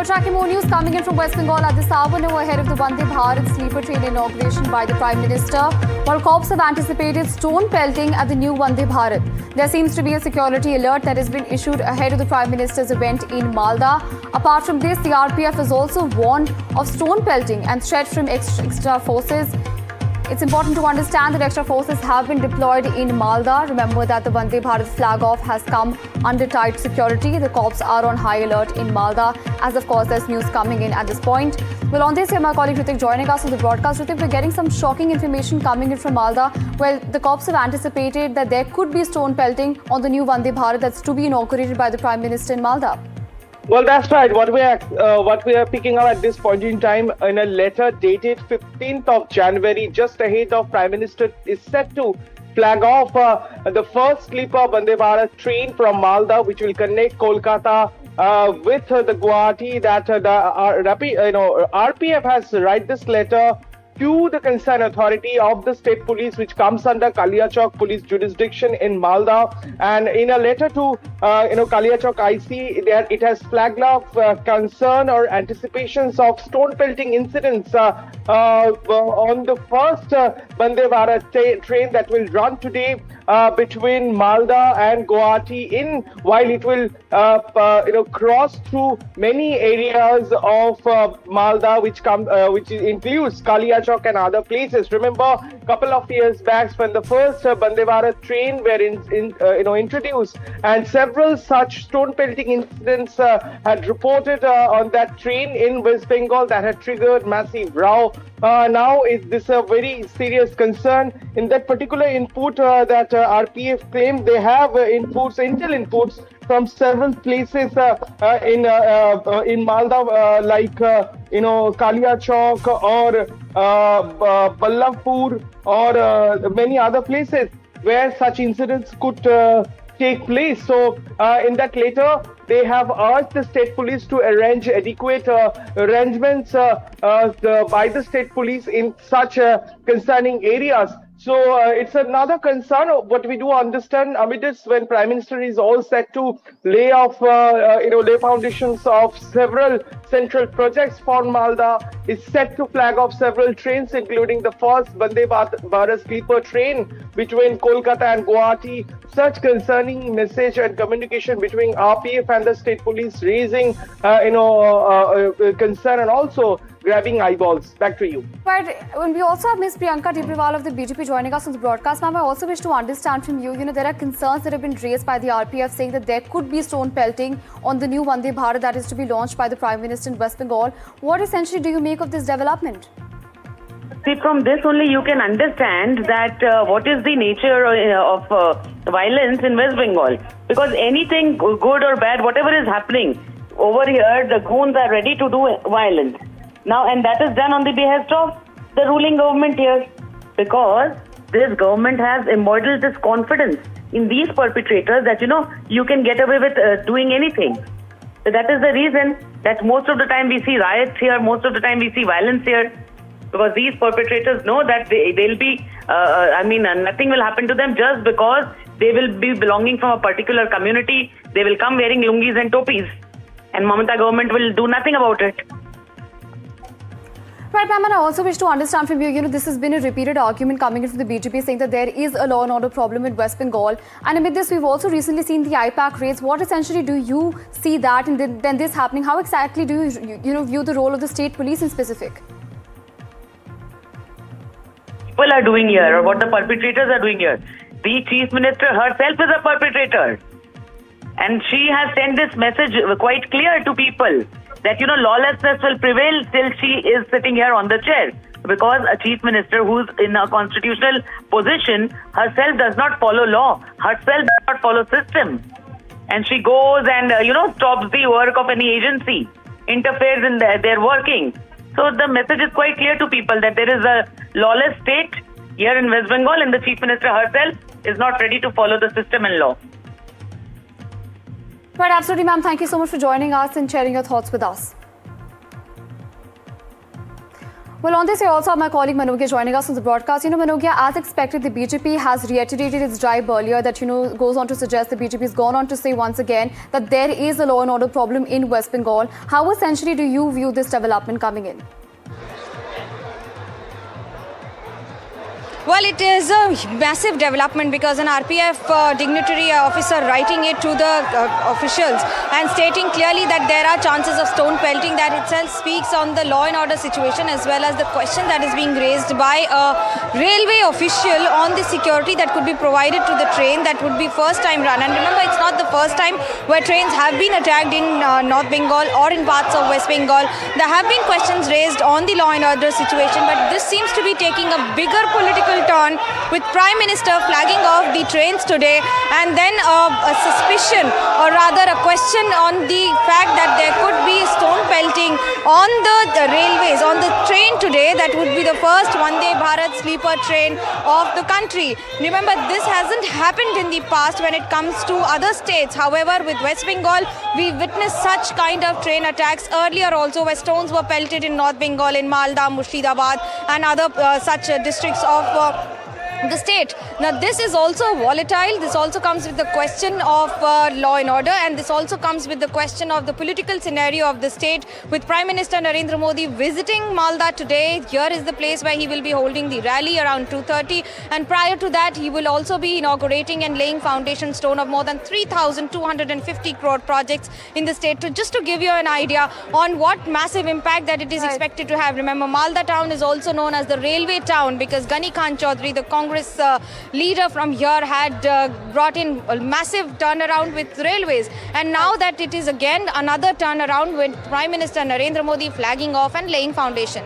tracking more news coming in from West Bengal at this hour. Now ahead of the Vande Bharat sleeper train inauguration by the Prime Minister, while cops have anticipated stone-pelting at the new Vande Bharat. There seems to be a security alert that has been issued ahead of the Prime Minister's event in Malda. Apart from this, the RPF has also warned of stone-pelting and threat from extra forces. It's important to understand that extra forces have been deployed in Malda. Remember that the Vande Bharat flag-off has come under tight security. The cops are on high alert in Malda, as of course there's news coming in at this point. Well, on this, my colleague Ritik joining us on the broadcast. Ritik, we're getting some shocking information coming in from Malda. Well, the cops have anticipated that there could be stone pelting on the new Vande Bharat that's to be inaugurated by the Prime Minister in Malda. Well, that's right. What we are picking up at this point in time, in a letter dated 15th of January, just ahead of Prime Minister is set to flag off the first sleeper Vande Bharat train from Malda, which will connect Kolkata with the Guwahati. That the RPF has write this letter to the concerned authority of the state police, which comes under Kaliachok police jurisdiction in Malda. And in a letter to Kaliachok IC, it has flagged off concern or anticipations of stone pelting incidents on the first Vande Bharat train that will run today between Malda and Guwahati, while it will cross through many areas of Malda, which includes Kaliachok and other places. Remember, a couple of years back when the first Vande Bharat train were introduced, and several such stone pelting incidents had reported on that train in West Bengal that had triggered massive row. Now this is a very serious concern. In that particular input that RPF claimed, they have intel inputs from several places in Malda, like Kaliachok or Ballavpur or many other places where such incidents could take place. So in that letter, they have urged the state police to arrange adequate arrangements by the state police in such concerning areas. So it's another concern. What we do understand amid this, when Prime Minister is all set to lay foundations of several central projects for Malda, is set to flag off several trains, including the first Vande Bharat sleeper train between Kolkata and Guwahati. Such concerning message and communication between RPF and the state police raising concern and also grabbing eyeballs. Back to you. Right. When we also have Ms. Priyanka Tibrewal of the BJP joining us on the broadcast. Ma'am, I also wish to understand from you, there are concerns that have been raised by the RPF saying that there could be stone pelting on the new Vande Bharat that is to be launched by the Prime Minister in West Bengal. What essentially do you make of this development? See, from this only you can understand that what is the nature of violence in West Bengal. Because anything good or bad, whatever is happening over here, the goons are ready to do violence. Now, and that is done on the behest of the ruling government here. Because this government has embodied this confidence in these perpetrators that, you can get away with doing anything. So that is the reason that most of the time we see riots here, most of the time we see violence here. Because these perpetrators know that they'll be, nothing will happen to them just because they will be belonging from a particular community. They will come wearing lungis and topis. And Mamata government will do nothing about it. Right, ma'am, and I also wish to understand from you, this has been a repeated argument coming in from the BJP saying that there is a law and order problem in West Bengal. And amid this, we've also recently seen the IPAC raids. What essentially do you see that and then this happening? How exactly do you view the role of the state police in specific? People are doing here, or what the perpetrators are doing here. The Chief Minister herself is a perpetrator. And she has sent this message quite clear to people that, lawlessness will prevail till she is sitting here on the chair. Because a Chief Minister who's in a constitutional position herself does not follow law, herself does not follow system. And she goes and, stops the work of any agency, interferes in their working. So the message is quite clear to people that there is a lawless state here in West Bengal and the Chief Minister herself is not ready to follow the system and law. Right, absolutely, ma'am. Thank you so much for joining us and sharing your thoughts with us. Well, on this, I also have my colleague Manogya joining us on the broadcast. Manogya, as expected, the BJP has reiterated its drive earlier that, goes on to suggest the BJP has gone on to say once again that there is a law and order problem in West Bengal. How essentially do you view this development coming in? Well, it is a massive development because an RPF dignitary officer writing it to the officials and stating clearly that there are chances of stone-pelting, that itself speaks on the law and order situation as well as the question that is being raised by a railway official on the security that could be provided to the train that would be first time run. And remember, it's not the first time where trains have been attacked in North Bengal or in parts of West Bengal. There have been questions raised on the law and order situation, but this seems to be taking a bigger political turn with Prime Minister flagging off the trains today, and then a suspicion or rather a question on the fact that there could be stone pelting on the railways, on the train today that would be the first Vande Bharat sleeper train of the country. Remember, this hasn't happened in the past when it comes to other states. However, with West Bengal, we witnessed such kind of train attacks earlier also, where stones were pelted in North Bengal, in Malda, Murshidabad and other such districts of the state. Now, this is also volatile. This also comes with the question of law and order, and this also comes with the question of the political scenario of the state, with Prime Minister Narendra Modi visiting Malda today. Here is the place where he will be holding the rally around 2:30, and prior to that he will also be inaugurating and laying foundation stone of more than 3,250 crore projects in the state. Just to give you an idea on what massive impact that it is expected to have. Remember, Malda town is also known as the railway town because Ghani Khan Chaudhary, the Congress leader from here, had brought in a massive turnaround with railways, and now that it is again another turnaround with Prime Minister Narendra Modi flagging off and laying foundation.